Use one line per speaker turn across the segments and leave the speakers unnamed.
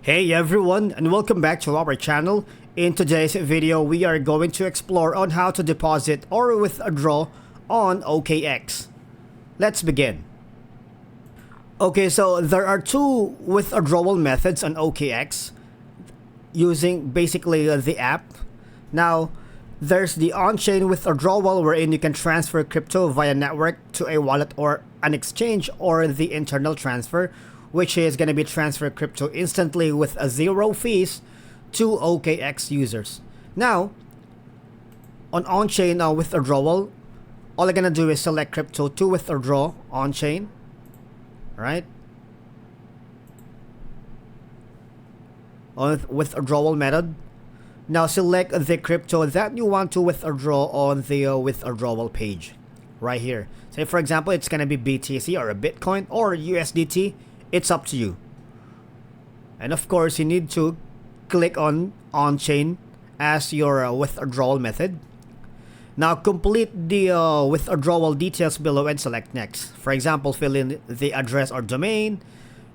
Hey everyone, and welcome back to our channel. In today's video, we are going to explore on how to deposit or withdraw on OKX. Let's begin. Okay, so there are two withdrawal methods on OKX using basically the app. Now, there's the on-chain withdrawal wherein you can transfer crypto via network to a wallet or an exchange, or the internal transfer, which is going to be transfer crypto instantly with a zero fees to OKX users. Now, on-chain withdrawal, all I'm going to do is select crypto to withdraw on-chain, right? On withdrawal method. Now select the crypto that you want to withdraw on the withdrawal page right here. Say for example, it's going to be BTC or a Bitcoin or USDT. It's up to you. And of course, you need to click on-chain as your withdrawal method. Now complete the withdrawal details below and select next. For example, fill in the address or domain.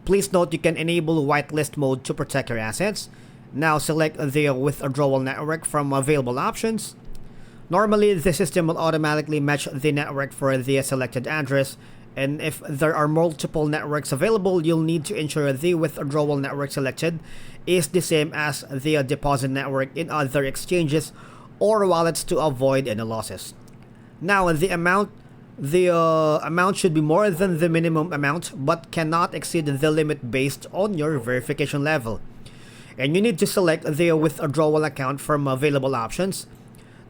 Please note you can enable whitelist mode to protect your assets. Now select the withdrawal network from available options. Normally, the system will automatically match the network for the selected address. And if there are multiple networks available, you'll need to ensure the withdrawal network selected is the same as the deposit network in other exchanges or wallets to avoid any losses. Now, the amount should be more than the minimum amount but cannot exceed the limit based on your verification level. And you need to select the withdrawal account from available options.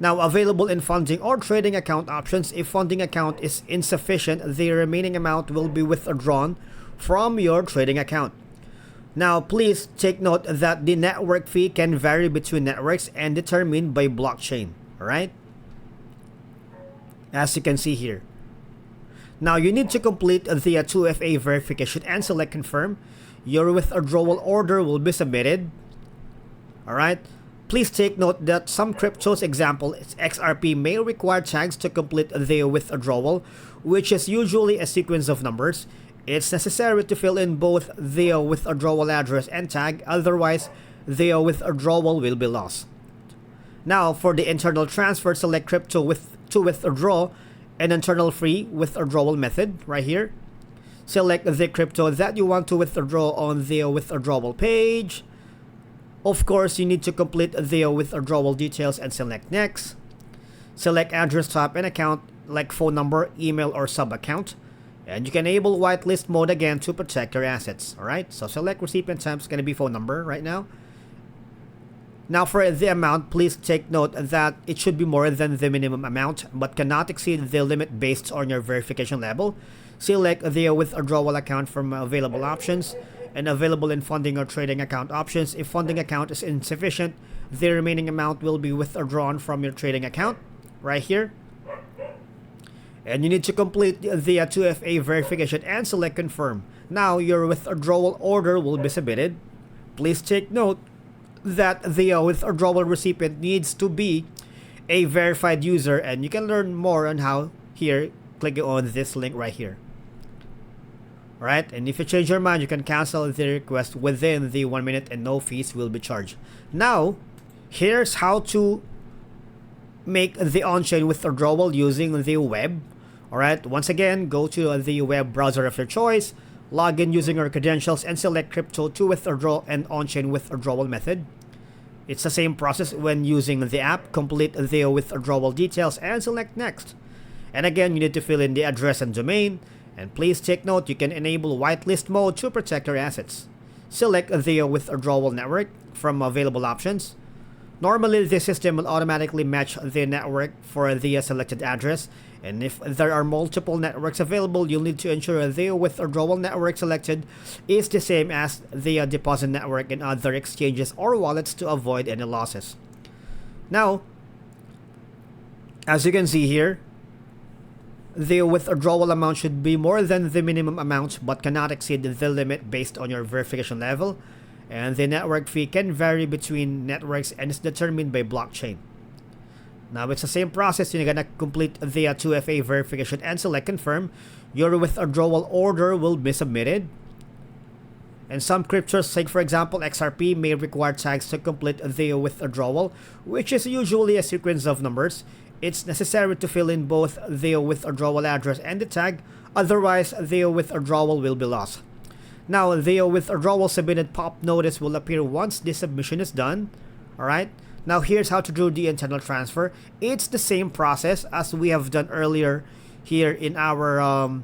Now, available in funding or trading account options. If funding account is insufficient, the remaining amount will be withdrawn from your trading account. Now, please take note that the network fee can vary between networks and determined by blockchain, alright? As you can see here. Now, you need to complete the 2FA verification and select confirm. Your withdrawal order will be submitted, alright? Please take note that some cryptos, example XRP, may require tags to complete the withdrawal, which is usually a sequence of numbers. It's necessary to fill in both the withdrawal address and tag, otherwise the withdrawal will be lost. Now, for the internal transfer, select crypto to withdraw an internal free withdrawal method right here. Select the crypto that you want to withdraw on the withdrawal page. Of course, you need to complete the withdrawal details and select next. Select address type and account like phone number, email, or sub-account. And you can enable whitelist mode again to protect your assets. Alright, so select recipient type, is going to be phone number right now. Now for the amount, please take note that it should be more than the minimum amount but cannot exceed the limit based on your verification level. Select the withdrawal account from available options and available in funding or trading account options. If funding account is insufficient, the remaining amount will be withdrawn from your trading account right here. And you need to complete the 2FA verification and select confirm. Now your withdrawal order will be submitted. Please take note that the withdrawal recipient needs to be a verified user, and you can learn more on how here clicking on this link right here. Alright, and if you change your mind, you can cancel the request within the 1 minute and no fees will be charged. Now, here's how to make the on-chain withdrawal using the web. Alright, once again, go to the web browser of your choice, log in using your credentials, and select crypto to withdraw an on-chain withdrawal method. It's the same process when using the app. Complete the withdrawal details and select next. And again, you need to fill in the address and domain. And please take note, you can enable whitelist mode to protect your assets. Select the withdrawal network from available options. Normally, the system will automatically match the network for the selected address. And if there are multiple networks available, you'll need to ensure the withdrawal network selected is the same as the deposit network in other exchanges or wallets to avoid any losses. Now, as you can see here, the withdrawal amount should be more than the minimum amount but cannot exceed the limit based on your verification level. And the network fee can vary between networks and is determined by blockchain. Now it's the same process. You're gonna complete the 2FA verification and select confirm. Your withdrawal order will be submitted. And some cryptos, like for example XRP, may require tags to complete the withdrawal, which is usually a sequence of numbers. It's necessary to fill in both the withdrawal address and the tag, otherwise the withdrawal will be lost. Now, the withdrawal submitted pop notice will appear once the submission is done. Alright, now here's how to do the internal transfer. It's the same process as we have done earlier here in our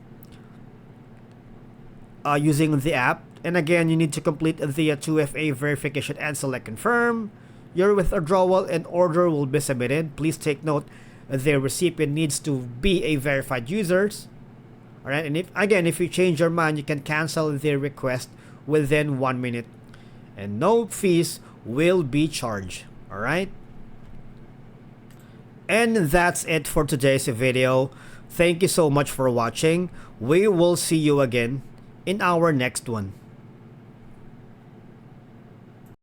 using the app. And again, you need to complete the 2FA verification and select confirm. Your withdrawal and order will be submitted. Please take note, the recipient needs to be a verified user. Alright, and if you change your mind, you can cancel the request within 1 minute. And no fees will be charged. Alright? And that's it for today's video. Thank you so much for watching. We will see you again in our next one.